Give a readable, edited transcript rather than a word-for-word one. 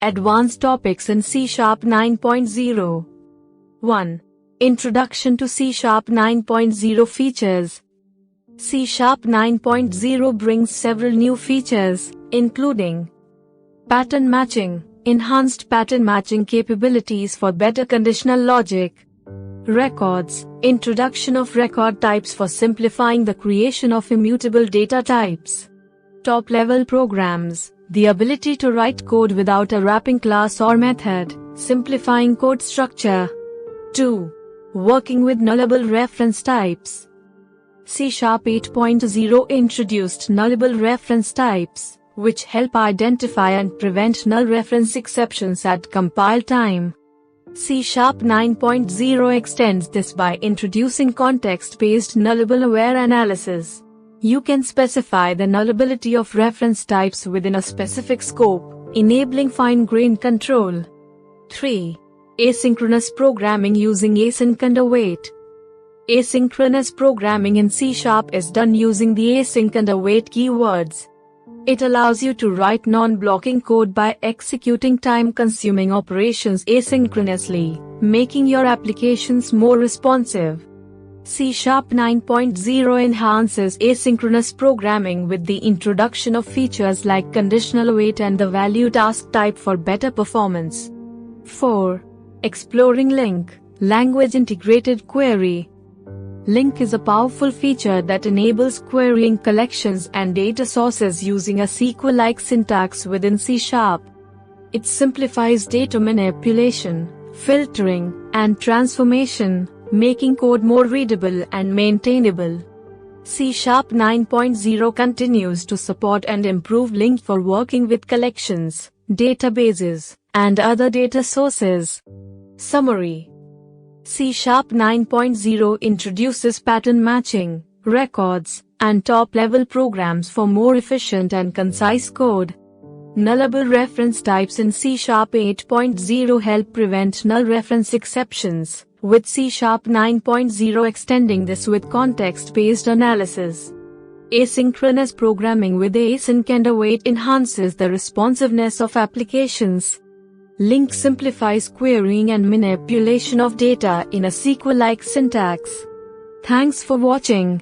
Advanced Topics in C# 9.0. 1. Introduction to C# 9.0 Features. C# 9.0 brings several new features, including pattern matching, enhanced pattern matching capabilities for better conditional logic, records, introduction of record types for simplifying the creation of immutable data types, top-level programs, the ability to write code without a wrapping class or method, simplifying code structure. 2. Working with nullable reference types. C# 8.0 introduced nullable reference types, which help identify and prevent null reference exceptions at compile time. C# 9.0 extends this by introducing context-based nullable-aware analysis. You can specify the nullability of reference types within a specific scope, enabling fine-grained control. 3. Asynchronous programming using async and await. Asynchronous programming in C# is done using the async and await keywords. It allows you to write non-blocking code by executing time-consuming operations asynchronously, making your applications more responsive. C# 9.0 enhances asynchronous programming with the introduction of features like conditional await and the value task type for better performance. 4. Exploring LINQ, Language Integrated Query. LINQ is a powerful feature that enables querying collections and data sources using a SQL-like syntax within C#. It simplifies data manipulation, filtering, and transformation, making code more readable and maintainable. C# 9.0 continues to support and improve LINQ for working with collections, databases, and other data sources. Summary. C# 9.0 introduces pattern matching, records, and top-level programs for more efficient and concise code. Nullable reference types in C# 8.0 help prevent null reference exceptions, with C# 9.0 extending this with context-based analysis. Asynchronous programming with async and await enhances the responsiveness of applications. LINQ simplifies querying and manipulation of data in a SQL-like syntax. Thanks for watching.